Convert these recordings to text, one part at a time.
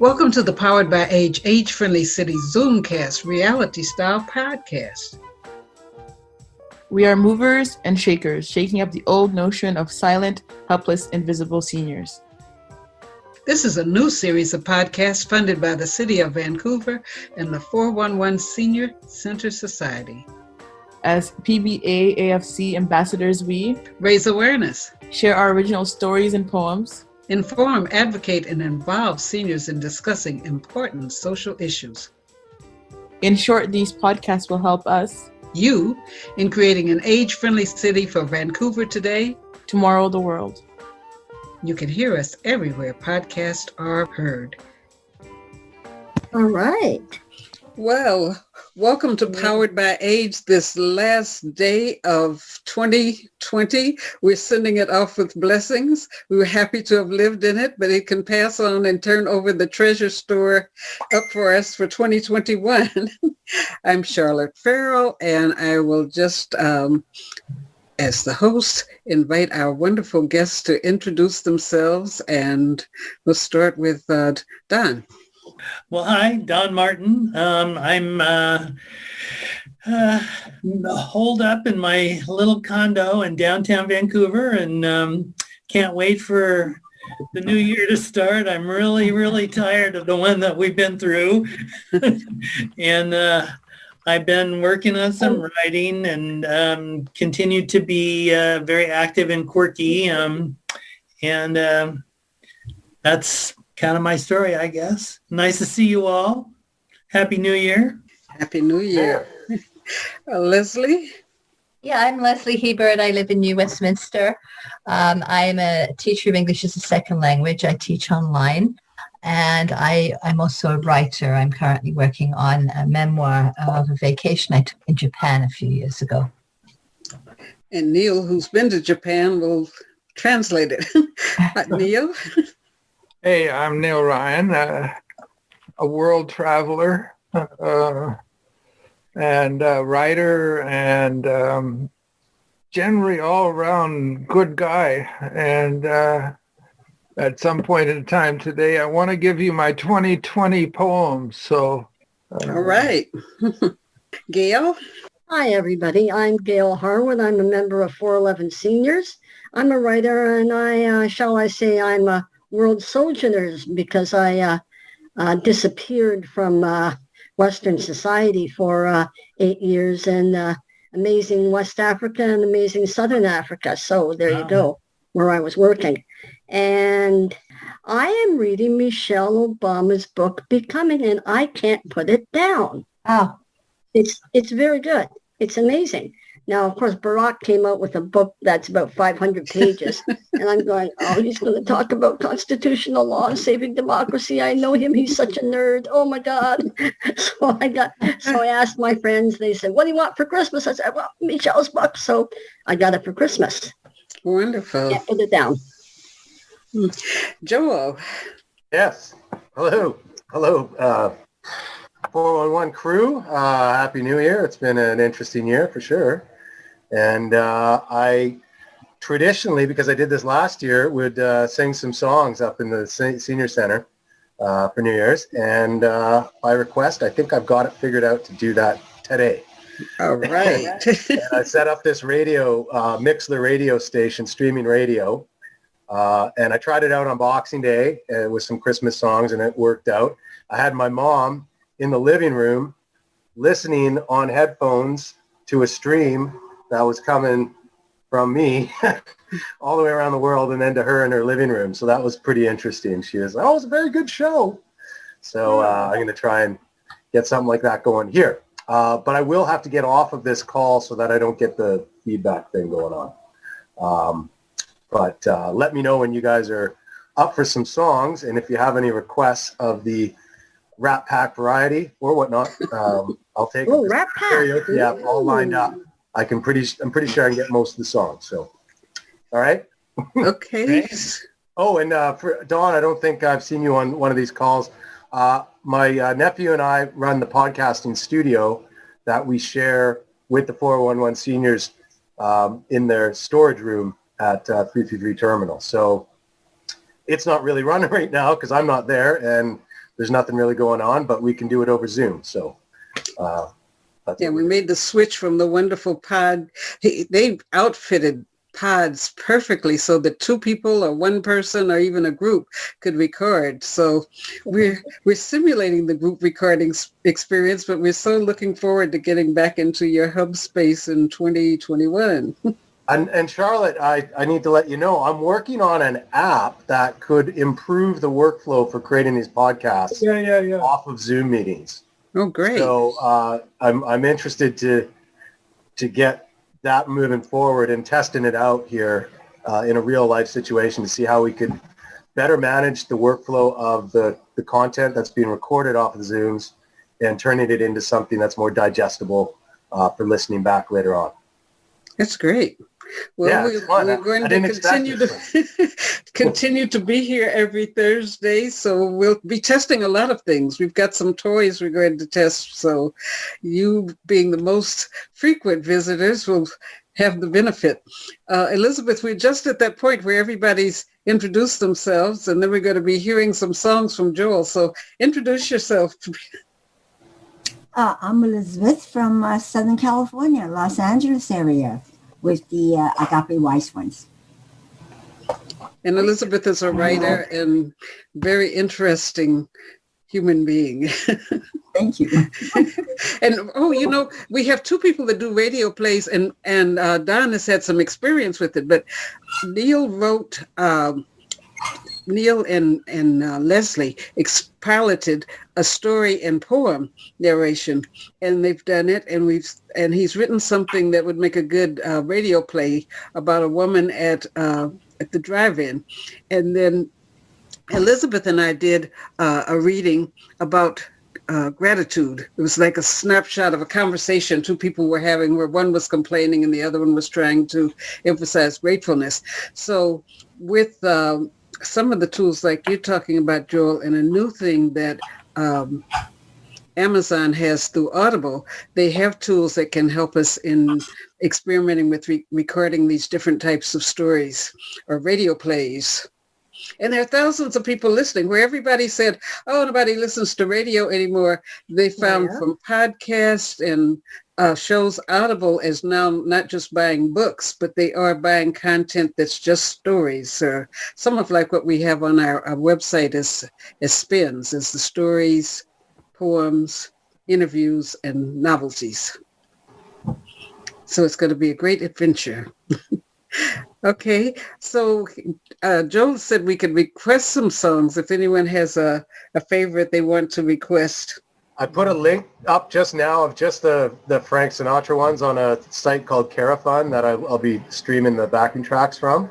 Welcome to the Powered by Age-Friendly City Zoomcast reality-style podcast. We are movers and shakers, shaking up the old notion of silent, helpless, invisible seniors. This is a new series of podcasts funded by the City of Vancouver and the 411 Senior Center Society. As PBA AFC ambassadors, we raise awareness, share our original stories and poems, inform, advocate, and involve seniors in discussing important social issues. In short, these podcasts will help us, you, in creating an age-friendly city for Vancouver today, tomorrow the world. You can hear us everywhere podcasts are heard. All right. Well, welcome to Powered by Age, this last day of 2020. We're sending it off with blessings. We were happy to have lived in it, but it can pass on and turn over the treasure store up for us for 2021. I'm Charlotte Ferrell, and I will just, as the host, invite our wonderful guests to introduce themselves, and we'll start with Don. Well, hi, Don Martin. I'm holed up in my little condo in downtown Vancouver and can't wait for the new year to start. I'm really, really tired of the one that we've been through. And I've been working on some writing and continue to be very active and quirky. And that's kind of my story, I guess. Nice to see you all. Happy New Year. Happy New Year. Leslie? Yeah, I'm Leslie Hebert. I live in New Westminster. I'm a teacher of English as a second language. I teach online. And I'm also a writer. I'm currently working on a memoir of a vacation I took in Japan a few years ago. And Neall, who's been to Japan, will translate it. Neall? Hey, I'm Neall Ryan, a world traveler and a writer and generally all-around good guy. And at some point in time today, I want to give you my 2020 poems. So, all right. Gail? Hi, everybody. I'm Gail Harwood. I'm a member of 411 Seniors. I'm a writer, and I'm a world sojourners because I disappeared from Western society for 8 years in amazing West Africa and amazing Southern Africa. So there you go, where I was working. And I am reading Michelle Obama's book, Becoming, and I can't put it down. Oh, it's very good. It's amazing. Now, of course, Barack came out with a book that's about 500 pages, and I'm going, oh, he's going to talk about constitutional law and saving democracy. I know him. He's such a nerd. Oh, my God. So I asked my friends. They said, what do you want for Christmas? I said, well, Michelle's book. So I got it for Christmas. Wonderful. Can't put it down. Joel. Yes. Hello. 411 crew. Happy New Year. It's been an interesting year for sure. And I traditionally, because I did this last year, would sing some songs up in the senior center for New Year's. And by request, I think I've got it figured out to do that today. All right. And I set up this radio, Mixler radio station, streaming radio. And I tried it out on Boxing Day with some Christmas songs, and it worked out. I had my mom in the living room listening on headphones to a stream that was coming from me all the way around the world and then to her in her living room. So that was pretty interesting. She was like, oh, it's a very good show. So I'm going to try and get something like that going here. But I will have to get off of this call so that I don't get the feedback thing going on. But let me know when you guys are up for some songs. And if you have any requests of the Rat Pack variety or whatnot, I'll take Oh, Rat Pack. Yeah, all lined up. I'm pretty sure I can get most of the songs. So, all right. Okay. Oh, and for Dawn, I don't think I've seen you on one of these calls. My nephew and I run the podcasting studio that we share with the 411 seniors in their storage room at 333 Terminal. So it's not really running right now because I'm not there, and there's nothing really going on, but we can do it over Zoom. So we made the switch from the wonderful pod. They outfitted pods perfectly so that two people or one person or even a group could record. So we're simulating the group recording experience, but we're so looking forward to getting back into your hub space in 2021. And Charlotte, I need to let you know, I'm working on an app that could improve the workflow for creating these podcasts off of Zoom meetings. Oh, great. So I'm interested to get that moving forward and testing it out here in a real life situation to see how we could better manage the workflow of the content that's being recorded off of Zooms and turning it into something that's more digestible for listening back later on. That's great. Well, we're going to continue to be here every Thursday, so we'll be testing a lot of things. We've got some toys we're going to test, so you being the most frequent visitors will have the benefit. Elizabeth, we're just at that point where everybody's introduced themselves, and then we're going to be hearing some songs from Joel, so introduce yourself. I'm Elizabeth from Southern California, Los Angeles area, with the Agape Wise Ones. And Elizabeth is a writer and very interesting human being. Thank you. And, we have two people that do radio plays, and Don has had some experience with it, but Neall wrote, Neall and Leslie piloted a story and poem narration, and they've done it, and he's written something that would make a good radio play about a woman at the drive-in. And then Elizabeth and I did a reading about gratitude. It was like a snapshot of a conversation two people were having where one was complaining and the other one was trying to emphasize gratefulness. So with some of the tools like you're talking about, Joel, and a new thing that Amazon has through Audible, they have tools that can help us in experimenting with recording these different types of stories or radio plays. And there are thousands of people listening where everybody said, oh, nobody listens to radio anymore. They found from podcasts and shows Audible is now not just buying books, but they are buying content that's just stories. Or some of like what we have on our website as spins, is the stories, poems, interviews, and novelties. So it's going to be a great adventure. Okay, so Joel said we could request some songs if anyone has a favorite they want to request. I put a link up just now of just the Frank Sinatra ones on a site called Carafun that I'll be streaming the backing tracks from.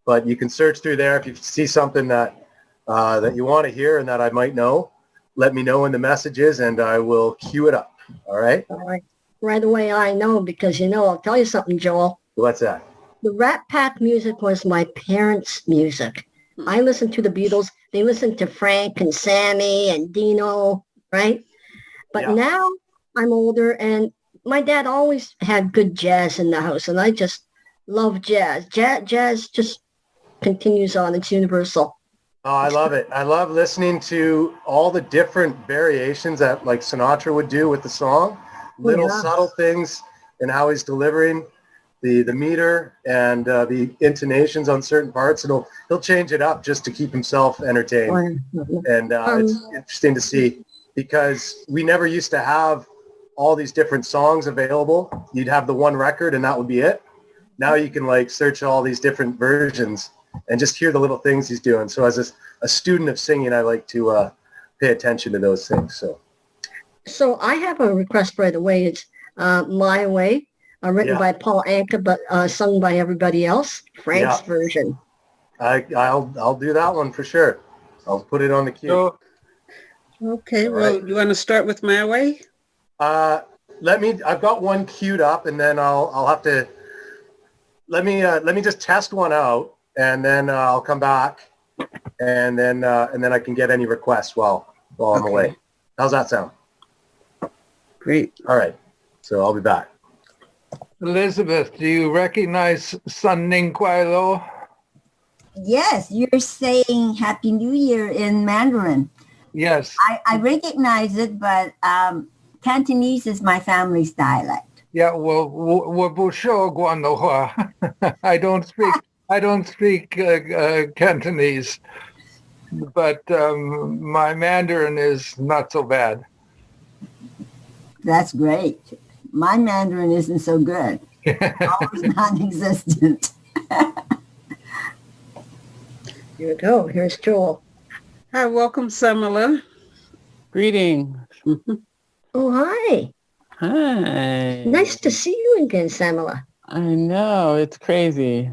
But you can search through there if you see something that you want to hear and that I might know. Let me know in the messages and I will queue it up. All right? All right. Right away I know because, I'll tell you something, Joel. What's that? The Rat Pack music was my parents' music. I listened to the Beatles. They listened to Frank and Sammy and Dino, right? But now I'm older, and my dad always had good jazz in the house, and I just love jazz. Jazz just continues on. It's universal. Oh, I love it. I love listening to all the different variations that like Sinatra would do with the song. Little subtle things and how he's delivering the meter and the intonations on certain parts. And he'll change it up just to keep himself entertained. And it's interesting to see because we never used to have all these different songs available. You'd have the one record and that would be it. Now you can like search all these different versions and just hear the little things he's doing. So as a student of singing, I like to pay attention to those things. So I have a request right away. It's My Way, written by Paul Anka, but sung by everybody else. Frank's version. I'll do that one for sure. I'll put it on the queue. Okay, well, you want to start with My Way? I've got one queued up, and then I'll have to let me just test one out, and then I'll come back, and then I can get any requests while I'm away. How's that sound? Great. All right. So I'll be back. Elizabeth, do you recognize San Ninquailo? Yes, you're saying Happy New Year in Mandarin. Yes. I recognize it, but Cantonese is my family's dialect. Yeah, well, 我不说广东话. I don't speak Cantonese, but my Mandarin is not so bad. That's great. My Mandarin isn't so good. Almost non-existent. Here we go. Here's Joel. Hi, welcome, Samala. Greetings. Oh, hi. Hi. Nice to see you again, Samala. I know, it's crazy.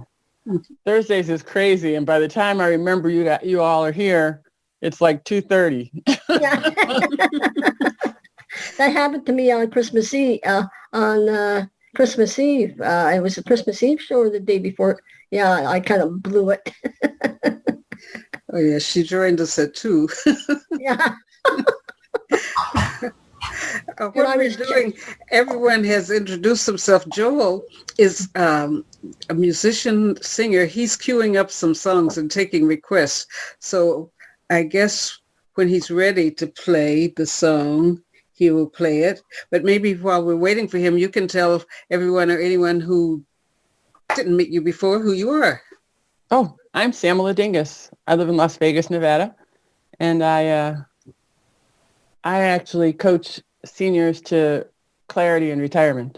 Thursdays is crazy, and by the time I remember you all are here, it's like 2:30. Yeah. That happened to me on Christmas Eve. Christmas Eve. It was a Christmas Eve show or the day before. Yeah, I kind of blew it. Oh, yeah, she joined us at 2. Yeah. What we're doing, everyone has introduced himself. Joel is a musician, singer. He's queuing up some songs and taking requests. So I guess when he's ready to play the song, he will play it. But maybe while we're waiting for him, you can tell everyone or anyone who didn't meet you before who you are. Oh, I'm Samala Dingus. I live in Las Vegas, Nevada, and I actually coach seniors to clarity and retirement.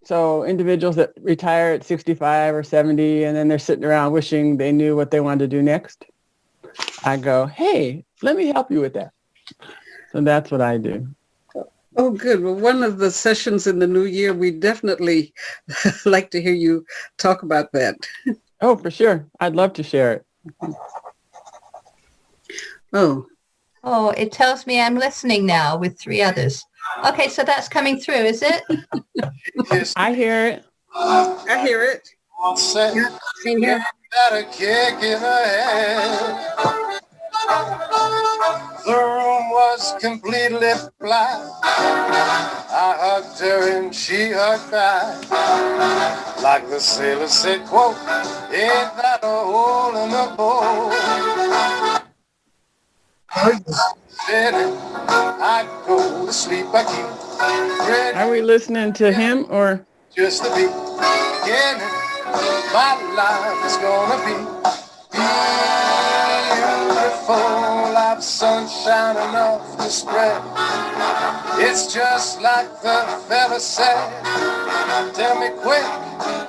So individuals that retire at 65 or 70, and then they're sitting around wishing they knew what they wanted to do next. I go, hey, let me help you with that. So that's what I do. Oh, good. Well, one of the sessions in the new year, we definitely like to hear you talk about that. Oh, for sure. I'd love to share it. Oh, it tells me I'm listening now with 3 others. Okay, so that's coming through, is it? I hear it. I hear it. Yeah, same here. Got a kick in the head. The room was completely black. I hugged her and she hugged back. Like the sailor said, quote, ain't that a hole in the boat? I go to sleep, I keep ready. Are we listening to him or? Just to be beginning, my life is gonna be beautiful. I've sunshine enough to spread. It's just like the fella said. Tell me quick,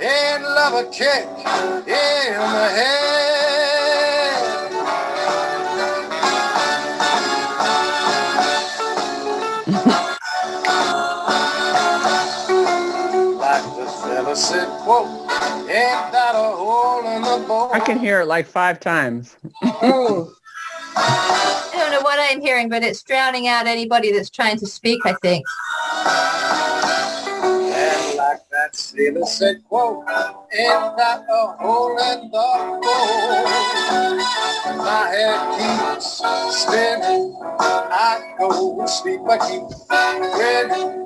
ain't love a kick in the head? Said, quote, ain't that a hole in the boat? I can hear it like 5 times. Oh. I don't know what I'm hearing, but it's drowning out anybody that's trying to speak, I think. And like that sailor said, quote, ain't that a hole in the boat? My head keeps spinning. I go to sleep, I keep grinning.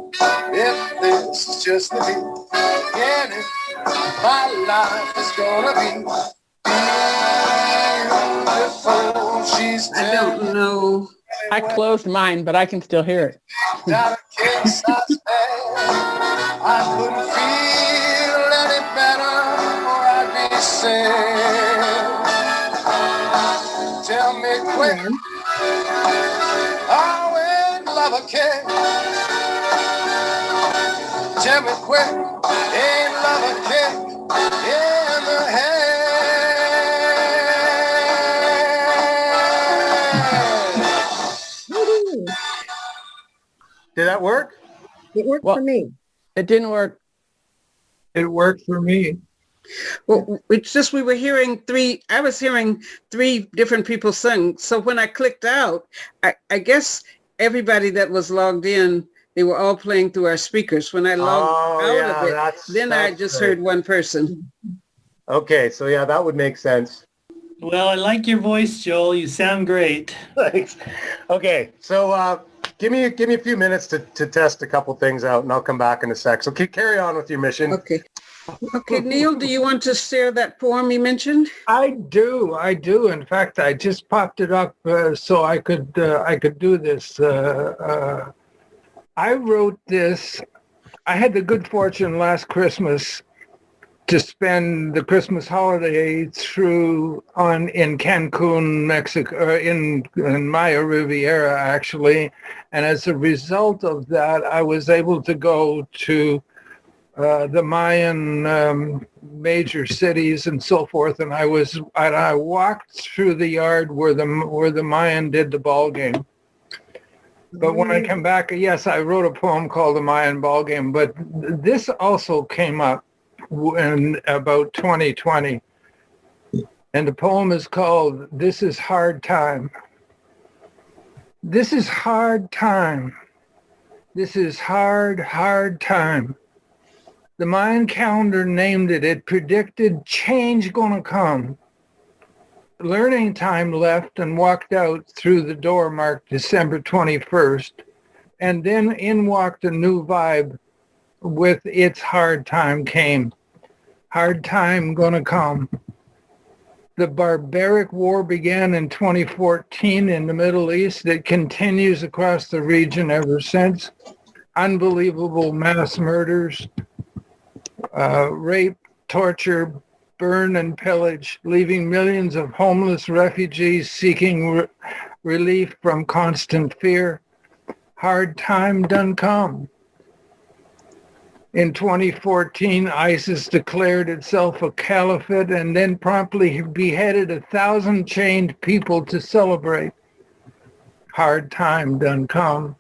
If this is just the beginning, my life is gonna be beautiful. She's I don't know. I closed mine, but I can still hear it. Got a kiss I spare. I couldn't feel any better or I'd be sad. Tell me quick, oh, ain't love a kick? Tell me quick, ain't love a kick in the head? Did that work? It worked for me. It didn't work. It worked for me. Well, it's just we were hearing 3. I was hearing 3 different people sing. So when I clicked out, I guess everybody that was logged in, they were all playing through our speakers. When I logged out of it, then I just heard one person. Okay, so yeah, that would make sense. Well, I like your voice, Joel. You sound great. Thanks. Okay, so give me a few minutes to test a couple things out, and I'll come back in a sec. So carry on with your mission. Okay. Okay, Neall, do you want to share that poem you mentioned? I do. In fact, I just popped it up so I could do this. I wrote this. I had the good fortune last Christmas to spend the Christmas holiday in Cancun, Mexico, in Maya Riviera, actually. And as a result of that, I was able to go to the Mayan major cities and so forth. And I walked through the yard where the Mayan did the ball game. But when I come back, yes, I wrote a poem called The Mayan Ball Game, but this also came up in about 2020. And the poem is called This is Hard Time. This is hard time. This is hard, hard time. The Mayan calendar named it. It predicted change gonna come. Learning time left and walked out through the door marked December 21st. And then in walked a new vibe with its hard time came. Hard time gonna come. The barbaric war began in 2014 in the Middle East. It continues across the region ever since. Unbelievable mass murders, rape, torture, burn and pillage, leaving millions of homeless refugees seeking relief from constant fear. Hard time done come. In 2014, ISIS declared itself a caliphate and then promptly beheaded 1,000 chained people to celebrate. Hard time done come.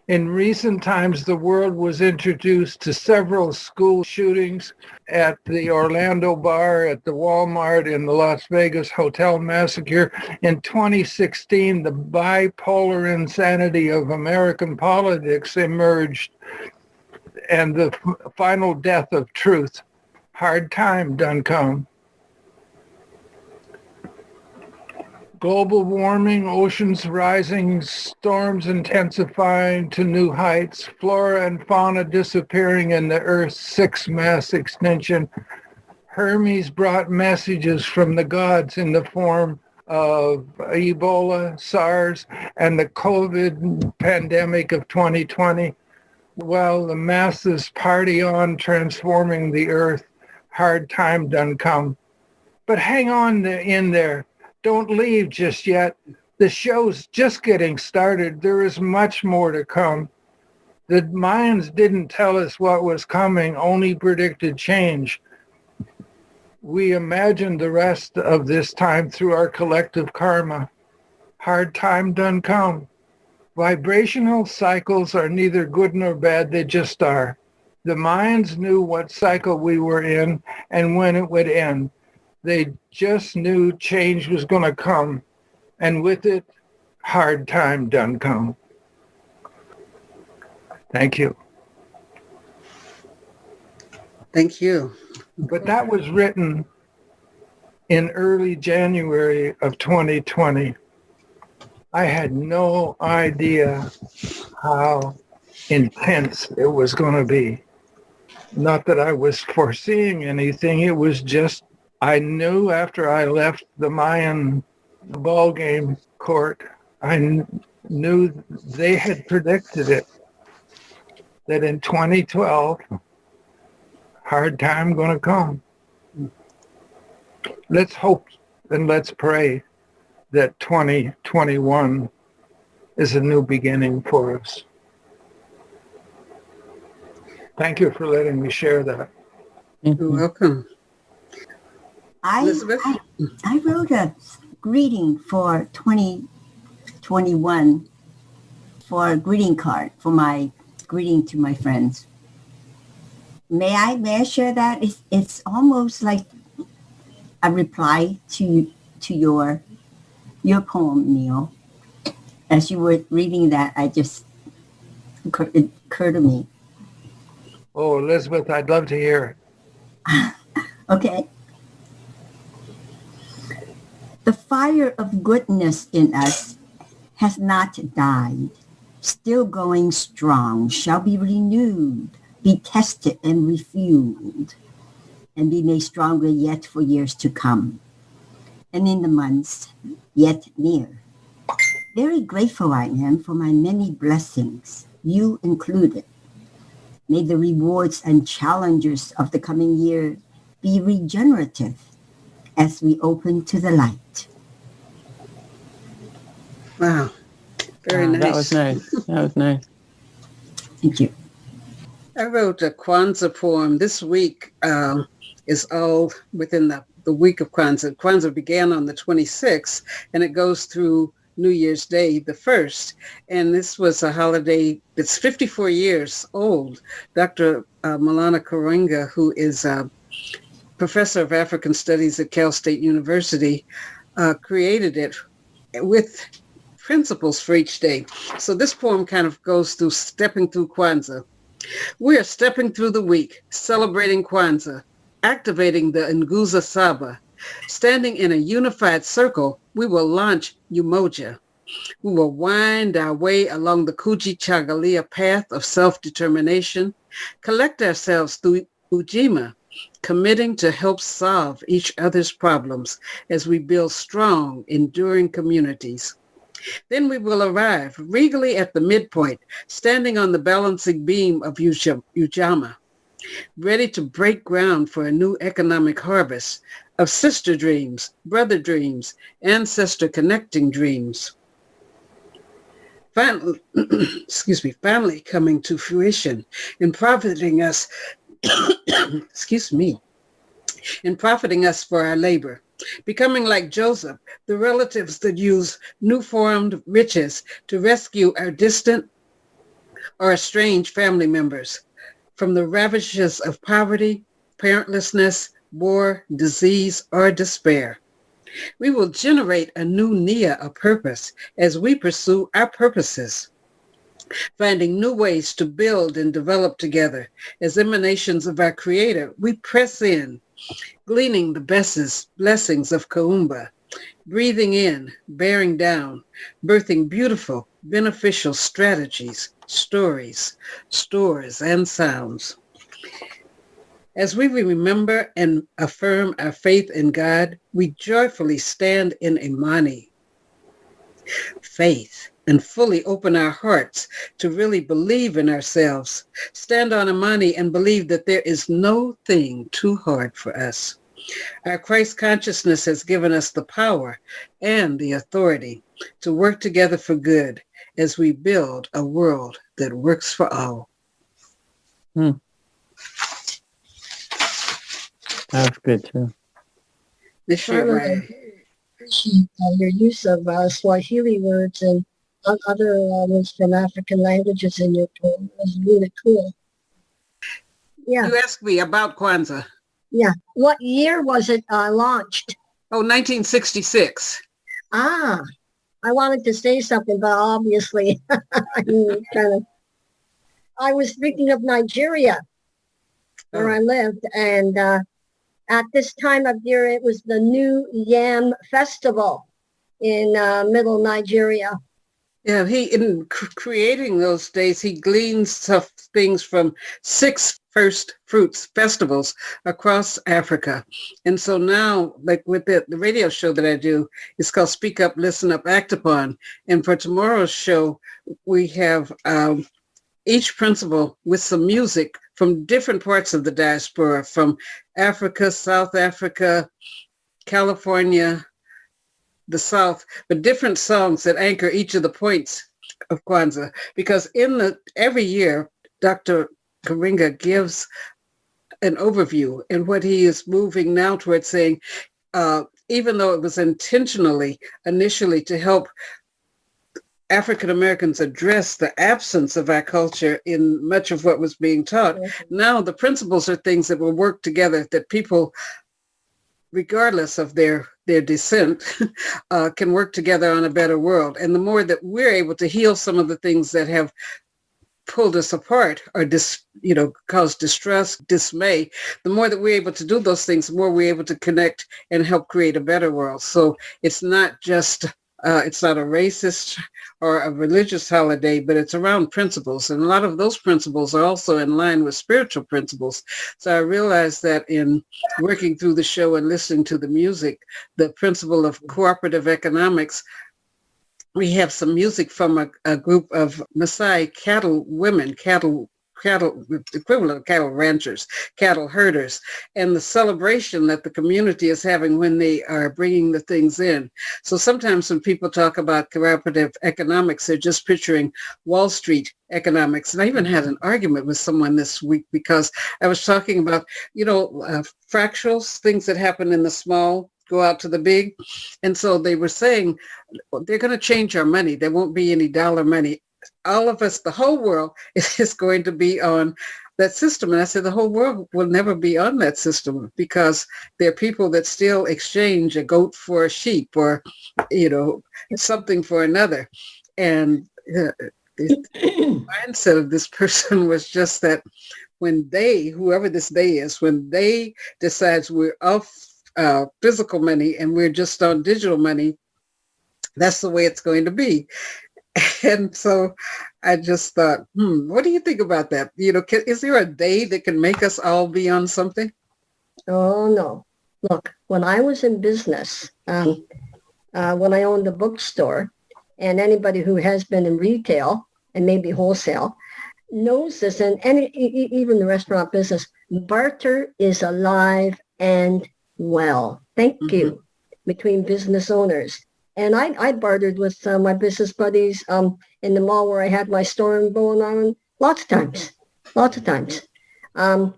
In recent times, the world was introduced to several school shootings at the Orlando bar, at the Walmart, in the Las Vegas hotel massacre. In 2016, the bipolar insanity of American politics emerged, and the final death of truth. Hard time done come. Global warming, oceans rising, storms intensifying to new heights, flora and fauna disappearing in the Earth's sixth mass extinction. Hermes brought messages from the gods in the form of Ebola, SARS, and the COVID pandemic of 2020. While the masses party on, transforming the Earth, hard time done come. But hang on in there. Don't leave just yet. The show's just getting started. There is much more to come. The Mayans didn't tell us what was coming, only predicted change. We imagined the rest of this time through our collective karma. Hard time done come. Vibrational cycles are neither good nor bad, they just are. The Mayans knew what cycle we were in and when it would end. They just knew change was going to come, and with it, hard time done come. Thank you. Thank you. But that was written in early January of 2020. I had no idea how intense it was going to be. Not that I was foreseeing anything, it was just I knew after I left the Mayan ball game court, I knew they had predicted it, that in 2012, hard time going to come. Let's hope and let's pray that 2021 is a new beginning for us. Thank you for letting me share that. You're welcome. I wrote a greeting for 2021 for a greeting card for my greeting to my friends. May I share that? It's almost like a reply to your poem, Neall. As you were reading that, it occurred to me. Oh, Elizabeth, I'd love to hear it. Okay. The fire of goodness in us has not died, still going strong, shall be renewed, be tested and refueled. and be made stronger yet for years to come, and in the months yet near. Very grateful I am for my many blessings, you included. May the rewards and challenges of the coming year be regenerative as we open to the light. Wow. Very nice. That was nice. That was nice. Thank you. I wrote a Kwanzaa poem. This week is all within the week of Kwanzaa. Kwanzaa began on the 26th, and it goes through New Year's Day, the 1st. And this was a holiday that's 54 years old. Dr. Maulana Karenga, who is a professor of African Studies at Cal State University, created it with principles for each day. So this poem kind of goes through stepping through Kwanzaa. We are stepping through the week, celebrating Kwanzaa, activating the Nguza Saba. Standing in a unified circle, we will launch Umoja. We will wind our way along the Kuji Chagalia path of self-determination, collect ourselves through Ujima, committing to help solve each other's problems as we build strong, enduring communities. Then we will arrive regally at the midpoint, standing on the balancing beam of Ujama, ready to break ground for a new economic harvest of sister dreams, brother dreams, ancestor connecting dreams. Finally, finally coming to fruition and profiting us, and profiting us for our labor. Becoming like Joseph, the relatives that use new-formed riches to rescue our distant or estranged family members from the ravages of poverty, parentlessness, war, disease, or despair. We will generate a new Nia of purpose as we pursue our purposes, finding new ways to build and develop together. As emanations of our Creator, we press in, gleaning the blessings of Kaumba, breathing in, bearing down, birthing beautiful, beneficial strategies, stories, stores, and sounds. As we remember and affirm our faith in God, we joyfully stand in Imani, faith, and fully open our hearts to really believe in ourselves, stand on Imani and believe that there is no thing too hard for us. Our Christ consciousness has given us the power and the authority to work together for good as we build a world that works for all. That's good too. This year, right? Your use of Swahili words and other words from African languages in your poem was really cool. Yeah. You asked me about Kwanzaa. Yeah. What year was it launched? Oh, 1966. Ah, I wanted to say something, but obviously I was thinking of Nigeria, where I lived, and at this time of year, it was the New Yam Festival in middle Nigeria. Yeah, in creating those days, he gleans things from 6 first fruits festivals across Africa. And so now, like with the radio show that I do, it's called Speak Up, Listen Up, Act Upon. And for tomorrow's show, we have each principal with some music from different parts of the diaspora, from Africa, South Africa, California, the South, but different songs that anchor each of the points of Kwanzaa. Because every year, Dr. Karenga gives an overview, and what he is moving now towards saying, even though it was intentionally initially to help African Americans address the absence of our culture in much of what was being taught, now the principles are things that will work together, that people, regardless of their descent, can work together on a better world. And the more that we're able to heal some of the things that have pulled us apart or caused distrust, dismay, the more that we're able to do those things, the more we're able to connect and help create a better world. So it's not just it's not a racist or a religious holiday, but it's around principles. And a lot of those principles are also in line with spiritual principles. So I realized that in working through the show and listening to the music, the principle of cooperative economics, we have some music from a group of Maasai cattle women, equivalent of cattle ranchers, cattle herders, and the celebration that the community is having when they are bringing the things in. So sometimes when people talk about cooperative economics, they're just picturing Wall Street economics. And I even had an argument with someone this week because I was talking about, fractals, things that happen in the small go out to the big. And so they were saying, they're going to change our money. There won't be any dollar money. All of us, the whole world is going to be on that system. And I said, the whole world will never be on that system because there are people that still exchange a goat for a sheep or, something for another. And the mindset of this person was just that when they, whoever this they is, when they decides we're off physical money and we're just on digital money, that's the way it's going to be. And so I just thought, what do you think about that? Is there a day that can make us all be on something? Oh, no. Look, when I was in business, when I owned a bookstore, and anybody who has been in retail and maybe wholesale knows this, and even the restaurant business, barter is alive and well. Thank you. Between business owners. And I bartered with my business buddies in the mall where I had my store in Bowen Island lots of times. And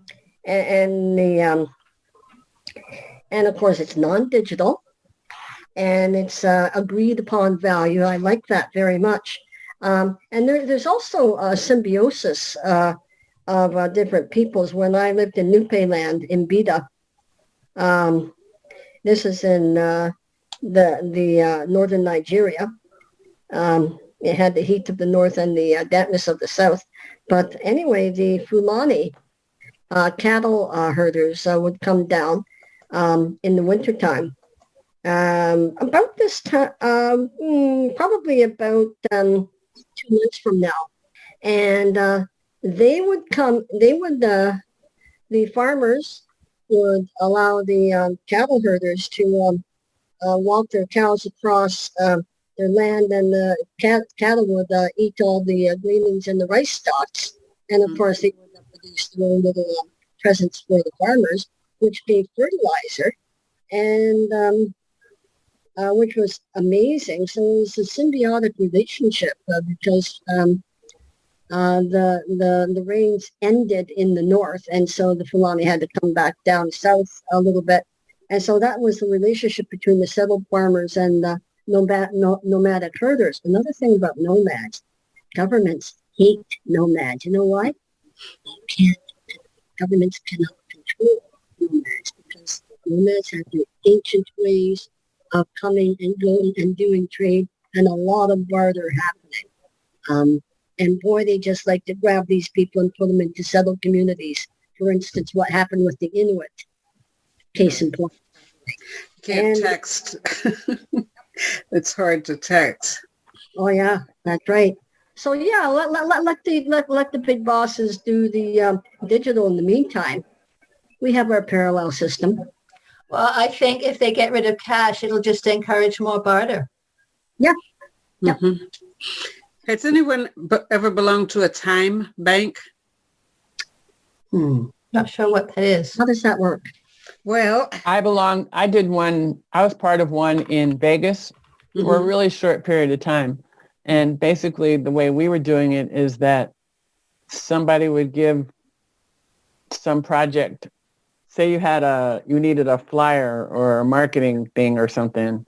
of course it's non-digital and it's agreed upon value. I like that very much. And there's also a symbiosis of different peoples. When I lived in Nupe land in Bida, this is in the northern Nigeria. It had the heat of the north and the dampness of the south. But anyway, the Fulani cattle herders would come down in the wintertime. About this time, probably about 2 months from now. And the farmers would allow the cattle herders to walk their cows across their land, and the cattle would eat all the gleanings and the rice stalks. And of course, they would produce their own little presents for the farmers, which gave fertilizer, and which was amazing. So it was a symbiotic relationship because the rains ended in the north, and so the Fulani had to come back down south a little bit. And so that was the relationship between the settled farmers and the nomadic herders. Another thing about nomads, governments hate nomads. You know why? Governments cannot control nomads because nomads have their ancient ways of coming and going and doing trade, and a lot of barter happening. And boy, they just like to grab these people and put them into settled communities. For instance, what happened with the Inuit. Case in point. Can't text. It's hard to text. Oh yeah, that's right. So yeah, let the big bosses do the digital in the meantime. We have our parallel system. Well, I think if they get rid of cash, it'll just encourage more barter. Yeah. Mm-hmm. Has anyone ever belonged to a time bank? Not sure what that is. How does that work? Well, I did one, I was part of one in Vegas for a really short period of time. And basically the way we were doing it is that somebody would give some project, say you needed a flyer or a marketing thing or something.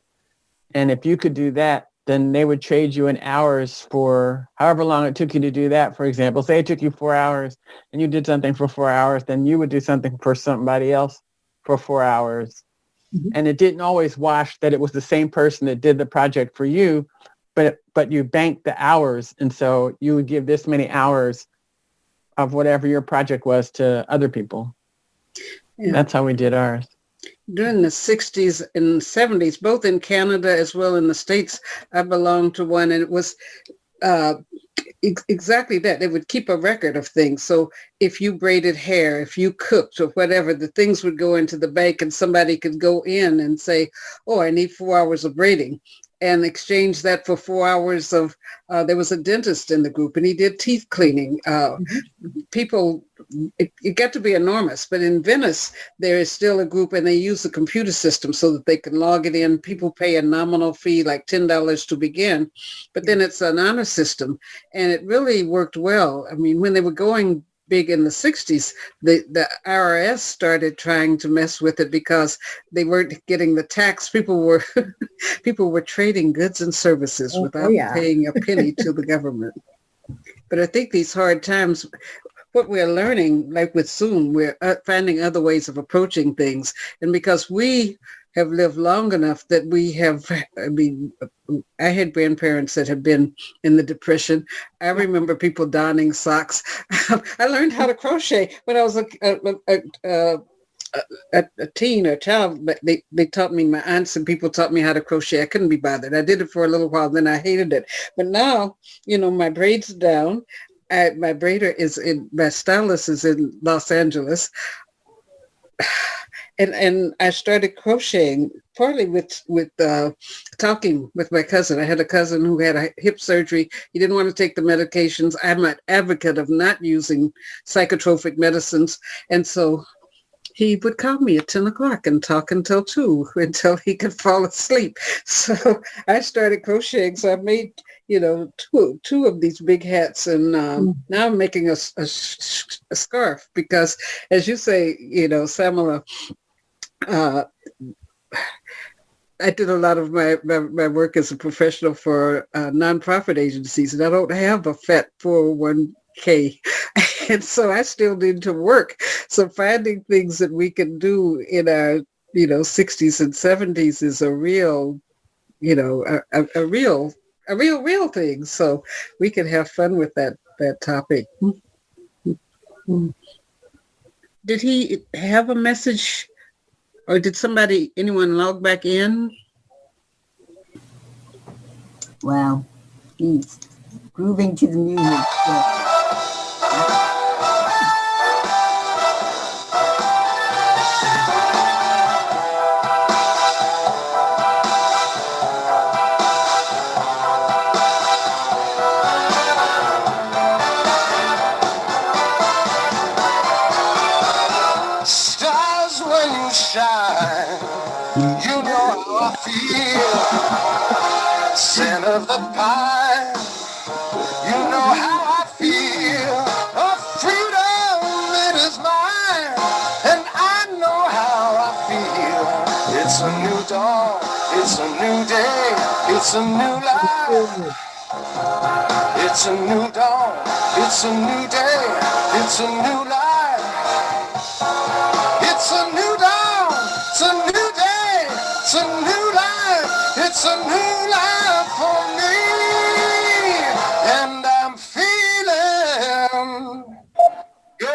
And if you could do that, then they would trade you in hours for however long it took you to do that. For example, say it took you 4 hours and you did something for 4 hours, then you would do something for somebody else for 4 hours. And it didn't always wash that it was the same person that did the project for you, but you banked the hours. And so you would give this many hours of whatever your project was to other people. Yeah. That's how we did ours. during the 60s and 70s, both in Canada as well in the States, I belonged to one, and it was exactly that. They would keep a record of things. So if you braided hair, if you cooked or whatever, the things would go into the bank, and somebody could go in and say, oh, I need 4 hours of braiding, and exchange that for 4 hours of, there was a dentist in the group, and he did teeth cleaning. People, it got to be enormous, but in Venice, there is still a group, and they use the computer system so that they can log it in. People pay a nominal fee, like $10 to begin, but then it's an honor system, and it really worked well. I mean, when they were going big in the 60s, the IRS started trying to mess with it because they weren't getting the tax. People were trading goods and services without paying a penny to the government. But I think these hard times, what we're learning, like with Zoom, we're finding other ways of approaching things. And because we have lived long enough that we have, I mean, I had grandparents that had been in the Depression. I remember people donning socks. I learned how to crochet when I was a teen or a child, but they taught me, my aunts and people taught me how to crochet. I couldn't be bothered. I did it for a little while, then I hated it. But now, you know, my braid's down. My braider is my stylist is in Los Angeles. And I started crocheting partly with talking with my cousin. I had a cousin who had a hip surgery. He didn't want to take the medications. I'm an advocate of not using psychotropic medicines. And so he would call me at 10 o'clock and talk until 2, until he could fall asleep. So I started crocheting. So I made, you know, two of these big hats. And now I'm making a scarf because, as you say, you know, Samala, I did a lot of my work as a professional for nonprofit agencies, and I don't have a fat 401k. And so I still need to work. So finding things that we can do in our, you know, 60s and 70s is a real, you know, a real thing. So we can have fun with that topic. Did he have a message? Or did anyone log back in? Well, he's grooving to the music. Stars when you shine, you know how I feel. Scent of the pine, you know how I feel. Oh, freedom, it is mine, and I know how I feel. It's a new dawn, it's a new day, it's a new life. It's a new dawn, it's a new day, it's a new life. It's a new dawn, it's a new day, it's a new life, it's a new life for me, and I'm feeling good,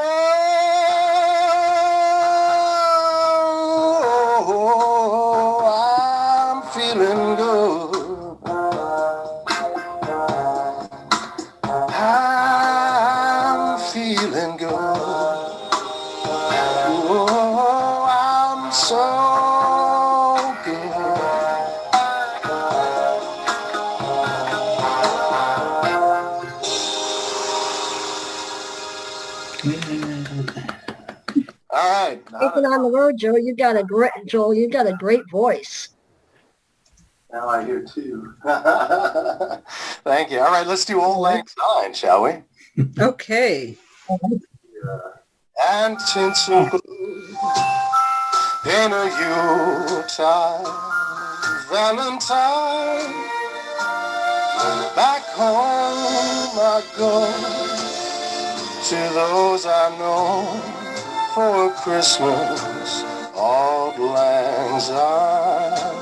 I'm feeling good, I'm feeling good. So good. All right. Taking on the road, Joe. You got a great voice. Now I hear too. Thank you. All right, let's do Old Lang Syne, shall we? Okay. And tinsel in a Yuletide Valentine, back home I go to those I know for Christmas, Auld Lang Syne.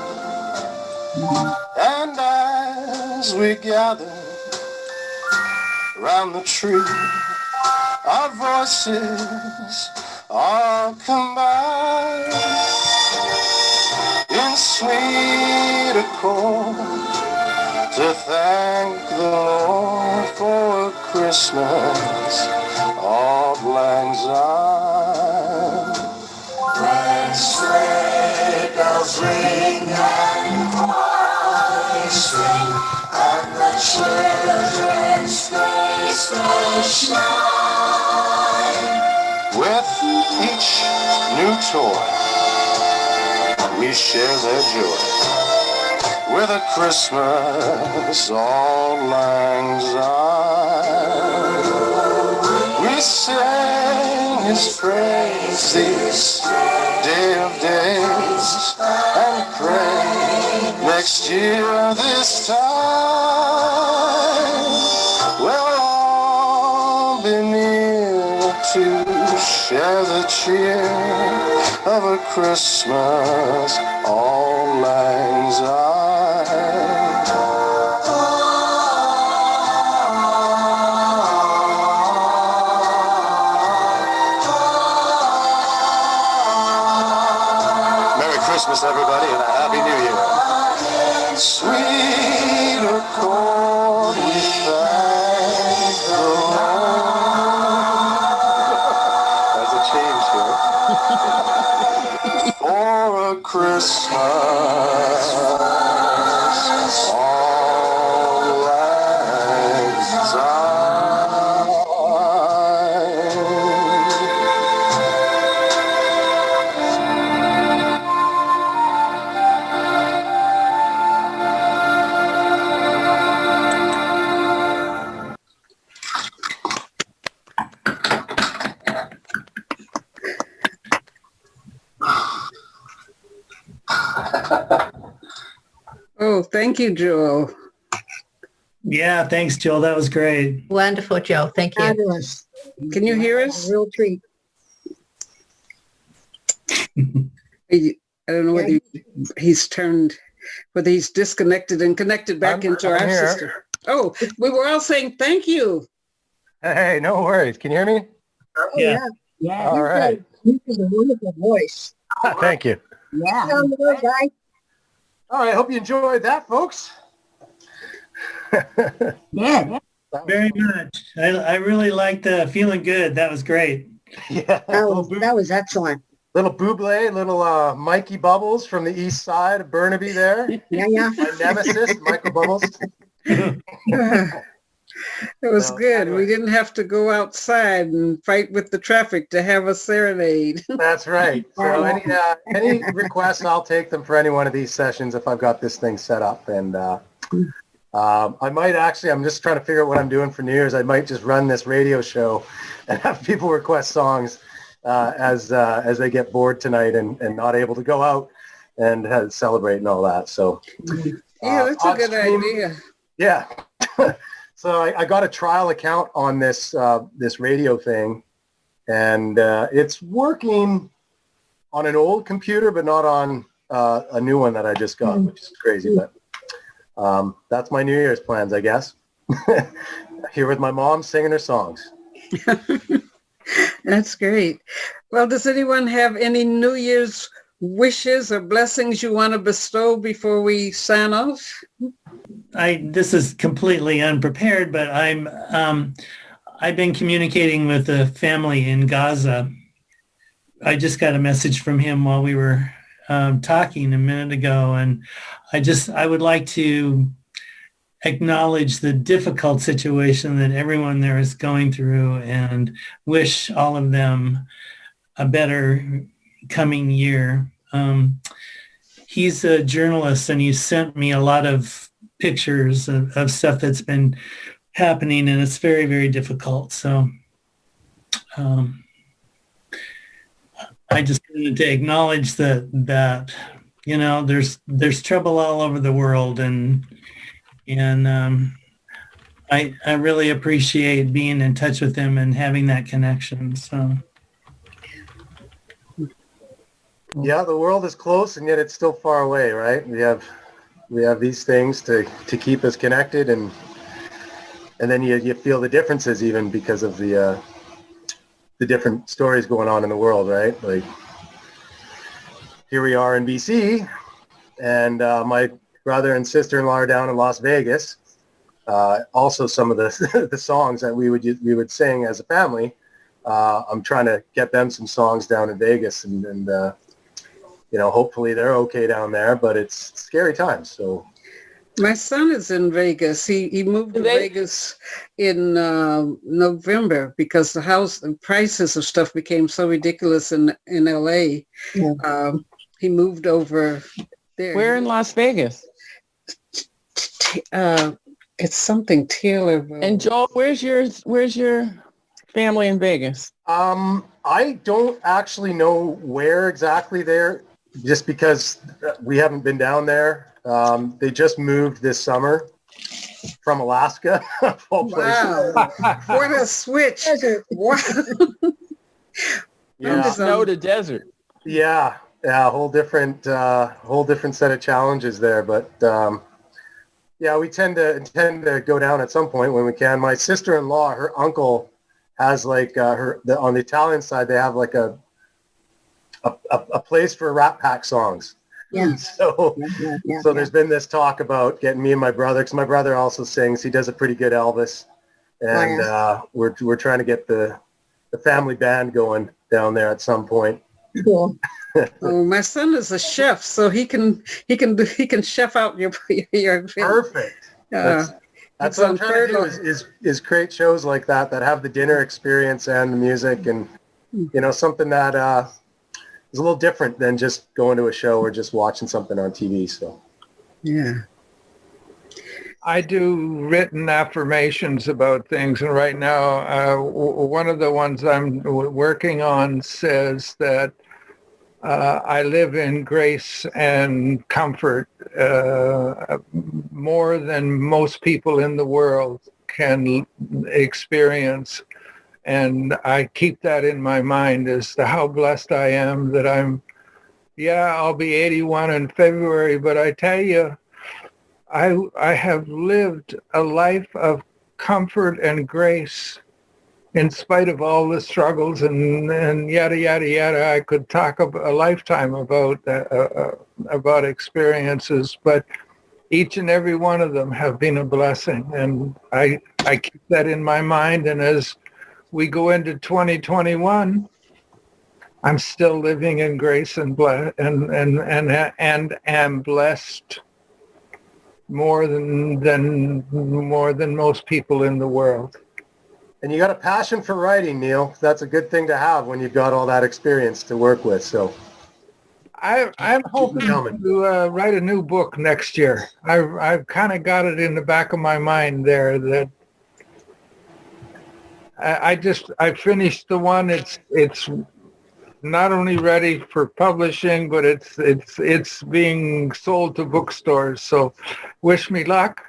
And as we gather round the tree, our voices are combined sweet accord to thank the Lord for Christmas auld lang syne. When sleigh bells ring and boys sing, and the children's faces shine. With each new toy, we share their joy. With a Christmas auld lang syne, we sing His praise this day of days, and pray next year this time we'll all be near to share the cheer of a Christmas auld lang syne. Christmas, everybody, and a Happy New Year. Sweet accord, we thank the Lord. There's a change here. For a Christmas auld lang syne. Oh, thank you, Joel. Yeah, thanks, Jill. That was great. Wonderful, Joe. Thank you. Fabulous. Can you hear us? A real treat. I don't know whether he's turned, whether he's disconnected and connected back into our here. system. Oh, we were all saying thank you. Hey, no worries. Can you hear me? Oh, Yeah. Yeah. All right. You have a wonderful voice. Thank you. Yeah. Down the road, guy. All right. Hope you enjoyed that, folks. Yeah. Very much. I really liked Feeling Good. That was great. Yeah. That was excellent. Little Bublé, little Mikey Bubbles from the east side of Burnaby there. Yeah, yeah. My nemesis, Michael Bubbles. It was Well, good. anyway. We didn't have to go outside and fight with the traffic to have a serenade. That's right. So any requests, I'll take them for any one of these sessions if I've got this thing set up. And I might actually, I'm just trying to figure out what I'm doing for New Year's. I might just run this radio show and have people request songs as they get bored tonight and not able to go out and celebrate and all that. So Yeah, that's a good stream, idea. Yeah. So I got a trial account on this this radio thing, and it's working on an old computer, but not on a new one that I just got, which is crazy. But that's my New Year's plans, I guess. Here with my mom singing her songs. That's great. Well, does anyone have any New Year's wishes or blessings you want to bestow before we sign off? This is completely unprepared, but I've been communicating with the family in Gaza. I just got a message from him while we were talking a minute ago, and I would like to acknowledge the difficult situation that everyone there is going through and wish all of them a better coming year. He's a journalist, and he sent me a lot of pictures of stuff that's been happening, and it's very, very difficult. So I just wanted to acknowledge that you know there's trouble all over the world, and I really appreciate being in touch with him and having that connection. So Yeah, the world is close, and yet it's still far away, right? We have these things to keep us connected, and then you feel the differences even because of the different stories going on in the world, right? Like here we are in BC, and my brother and sister-in-law are down in Las Vegas. Also, some of the the songs that we would sing as a family. I'm trying to get them some songs down in Vegas, and hopefully they're okay down there. But it's scary times. So my son is in Vegas. He moved to Vegas in November because the prices of stuff became so ridiculous in LA. Yeah. He moved over there. Where in Las Vegas? It's something Taylorville. And Joel, where's your family in Vegas? I don't actually know where exactly there, just because we haven't been down there. They just moved this summer from Alaska. Wow. What a switch. Wow. From snow to desert. Yeah. Yeah. Whole different set of challenges there. But yeah, we tend to go down at some point when we can. My sister-in-law, her uncle has like on the Italian side, they have like a place for Rat Pack songs. Yeah. So there's been this talk about getting me and my brother, because my brother also sings. He does a pretty good Elvis, and we're trying to get the family band going down there at some point. Cool. Oh, my son is a chef, so he can chef out your perfect. That's what I'm trying to do is create shows like that have the dinner experience and the music, and something that is a little different than just going to a show or just watching something on TV. So yeah. I do written affirmations about things, and right now one of the ones I'm working on says that I live in grace and comfort more than most people in the world can experience. And I keep that in my mind as to how blessed I am that I'll be 81 in February, but I tell you, I have lived a life of comfort and grace in spite of all the struggles and yada, yada, yada. I could talk a lifetime about experiences, but each and every one of them have been a blessing. And I keep that in my mind. And as we go into 2021, I'm still living in grace and am blessed more than most people in the world. And you got a passion for writing, Neall. That's a good thing to have when you've got all that experience to work with. So I'm hoping to write a new book next year. I've kind of got it in the back of my mind there that I finished the one. It's not only ready for publishing, but it's being sold to bookstores. So wish me luck.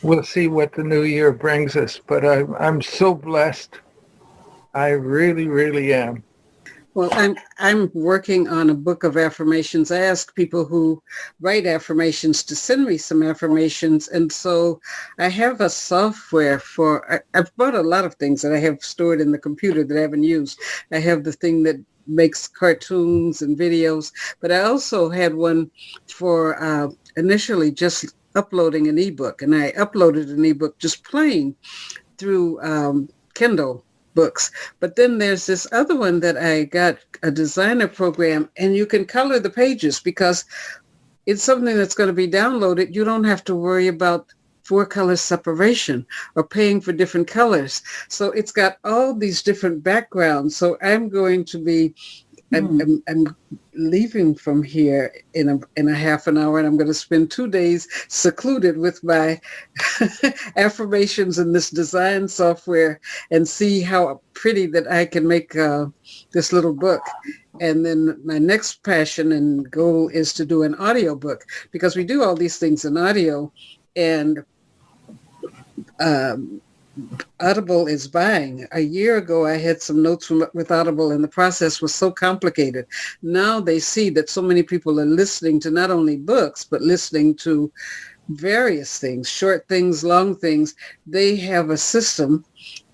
We'll see what the new year brings us, but I'm so blessed. I really, really am. Well, I'm working on a book of affirmations. I ask people who write affirmations to send me some affirmations, and so I have a software I've bought a lot of things that I have stored in the computer that I haven't used. I have the thing that makes cartoons and videos, but I also had one for initially just uploading an ebook, and I uploaded an ebook just plain through Kindle books. But then there's this other one that I got a designer program, and you can color the pages because it's something that's going to be downloaded. You don't have to worry about 4-color separation or paying for different colors. So it's got all these different backgrounds. So I'm going to be I'm leaving from here in a half an hour, and I'm going to spend 2 days secluded with my affirmations in this design software and see how pretty that I can make this little book. And then my next passion and goal is to do an audio book, because we do all these things in audio, and Audible is buying. A year ago, I had some notes with Audible, and the process was so complicated. Now they see that so many people are listening to not only books, but listening to various things, short things, long things. They have a system.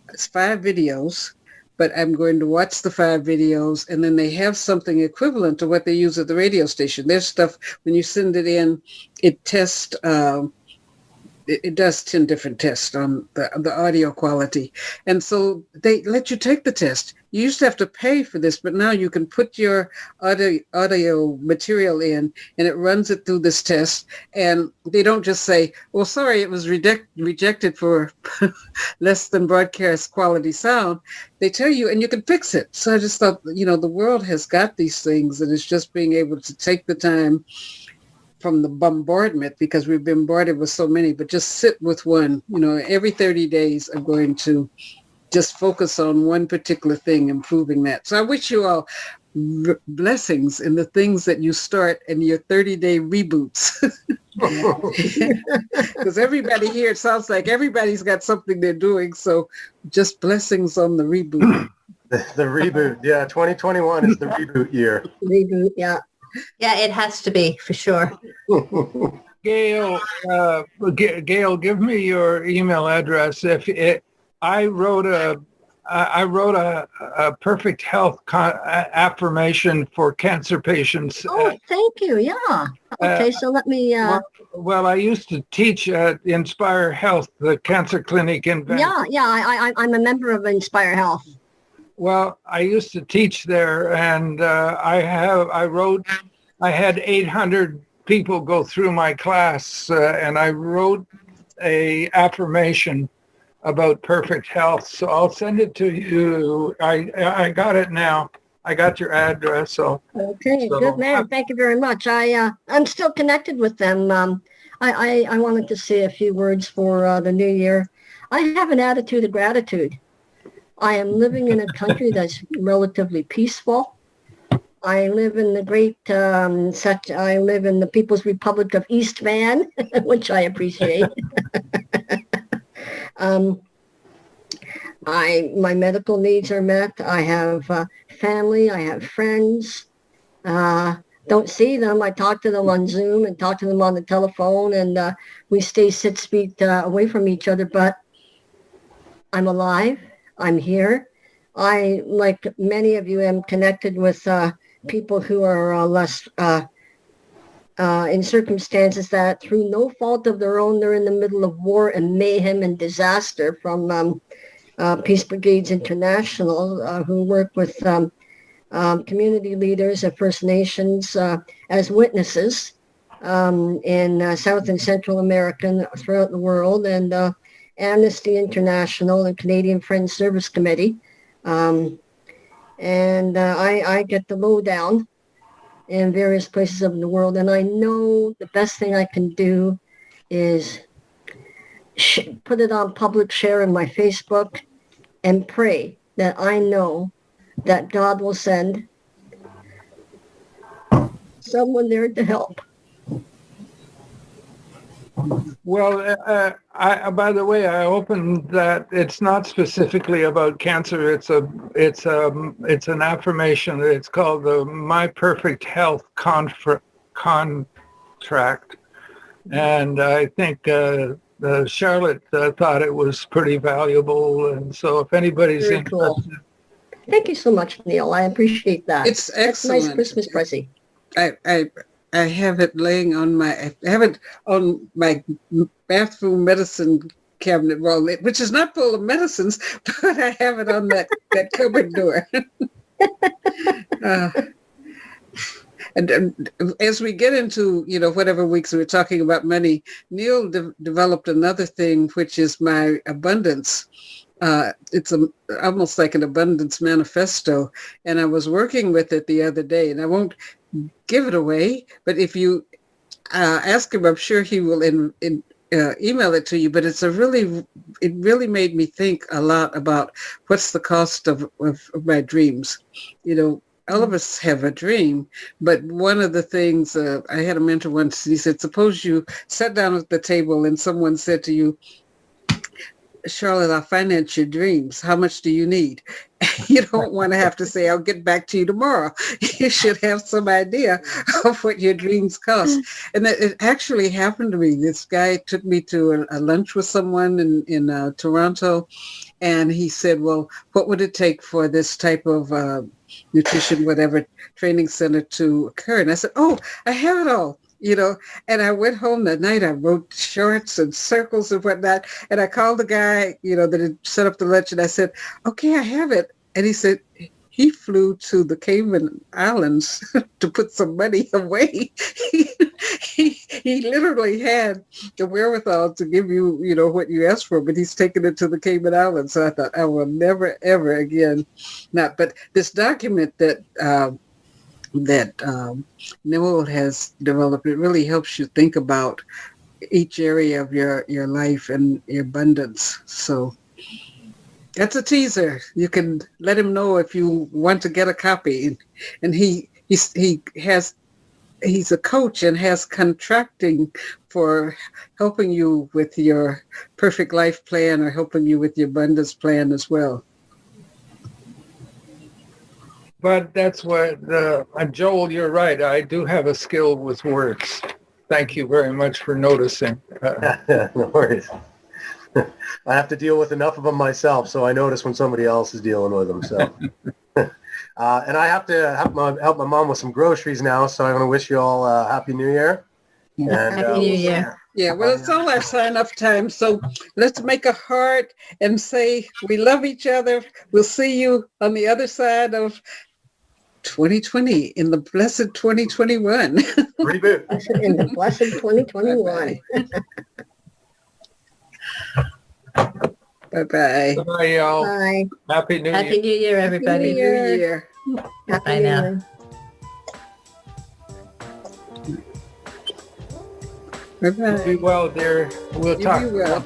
It's 5 videos but I'm going to watch the 5 videos, and then they have something equivalent to what they use at the radio station. There's stuff, when you send it in, it tests, it does 10 different tests on the audio quality. And so they let you take the test. You used to have to pay for this, but now you can put your audio material in, and it runs it through this test. And they don't just say, well, sorry, it was rejected for less than broadcast quality sound. They tell you, and you can fix it. So I just thought, the world has got these things, and it's just being able to take the time from the bombardment, because we've been bombarded with so many, but just sit with one. Every 30 days I'm going to just focus on one particular thing, improving that. So I wish you all blessings in the things that you start in your 30-day reboots. Because everybody here, it sounds like everybody's got something they're doing. So just blessings on the reboot. The reboot. Yeah, 2021 is the reboot year. Reboot, yeah. Yeah, it has to be, for sure. Gail, give me your email address. I wrote a perfect health affirmation for cancer patients. Oh, thank you. Yeah. Okay, so let me. Well, I used to teach at Inspire Health, the cancer clinic in Vancouver. Yeah. I'm a member of Inspire Health. Well, I used to teach there, and I had 800 people go through my class, and I wrote a affirmation about perfect health. So I'll send it to you. I got it now. I got your address. So good man. Thank you very much. I'm still connected with them. I wanted to say a few words for the new year. I have an attitude of gratitude. I am living in a country that's relatively peaceful. I live in the I live in the People's Republic of East Van, which I appreciate. My medical needs are met. I have family. I have friends. Don't see them. I talk to them on Zoom and talk to them on the telephone, and we stay 6 feet away from each other, but I'm alive. I'm here. I, like many of you, am connected with people who are less in circumstances that through no fault of their own, they're in the middle of war and mayhem and disaster, from Peace Brigades International, who work with community leaders of First Nations as witnesses in South and Central America throughout the world, and Amnesty International and Canadian Friends Service Committee. And I get the lowdown in various places of the world, and I know the best thing I can do is put it on public share in my Facebook and pray that I know that God will send someone there to help. Well, by the way, I opened that. It's not specifically about cancer. It's an affirmation. It's called the My Perfect Health Contract, and I think Charlotte thought it was pretty valuable. And so, if anybody's Very interested, cool. Thank you so much, Neall. I appreciate that. It's excellent. That's a nice Christmas present. I have it laying on my bathroom medicine cabinet wall, which is not full of medicines, but I have it on that cupboard door. And as we get into, whatever weeks we're talking about money, Neall developed another thing, which is my abundance. It's almost like an abundance manifesto. And I was working with it the other day, and I won't give it away, but if you ask him, I'm sure he will email it to you. But it really made me think a lot about what's the cost of my dreams. All of us have a dream, but one of the things, I had a mentor once, he said, suppose you sat down at the table and someone said to you, Charlotte, I'll finance your dreams. How much do you need? You don't want to have to say, I'll get back to you tomorrow. You should have some idea of what your dreams cost. And that it actually happened to me. This guy took me to a lunch with someone in Toronto, And he said, well, what would it take for this type of nutrition, whatever, training center to occur? And I said, oh, I have it all. And I went home that night. I wrote charts and circles and whatnot. And I called the guy, that had set up the lunch. And I said, okay, I have it. And he said, he flew to the Cayman Islands to put some money away. He literally had the wherewithal to give you, what you asked for, but he's taken it to the Cayman Islands. So I thought, I will never, ever again not. But this document that Neall has developed, it really helps you think about each area of your life and your abundance. So that's a teaser. You can let him know if you want to get a copy. And he's a coach and has contracting for helping you with your perfect life plan or helping you with your abundance plan as well. But that's what, Joel, you're right. I do have a skill with words. Thank you very much for noticing. No worries. I have to deal with enough of them myself, so I notice when somebody else is dealing with them. So, and I have to help my mom with some groceries now, so I want to wish you all a Happy New Year. And, Happy New Year. Yeah, well, it's all our sign-off time, so let's make a heart and say we love each other. We'll see you on the other side of 2020 in the blessed 2021. Reboot. In the blessed 2021. Bye-bye. Bye, y'all. Bye. Happy New Year. Happy New Year, everybody. Happy New Year. Happy Bye New now. Year. Bye-bye. Be well, dear. We'll You talk. be well.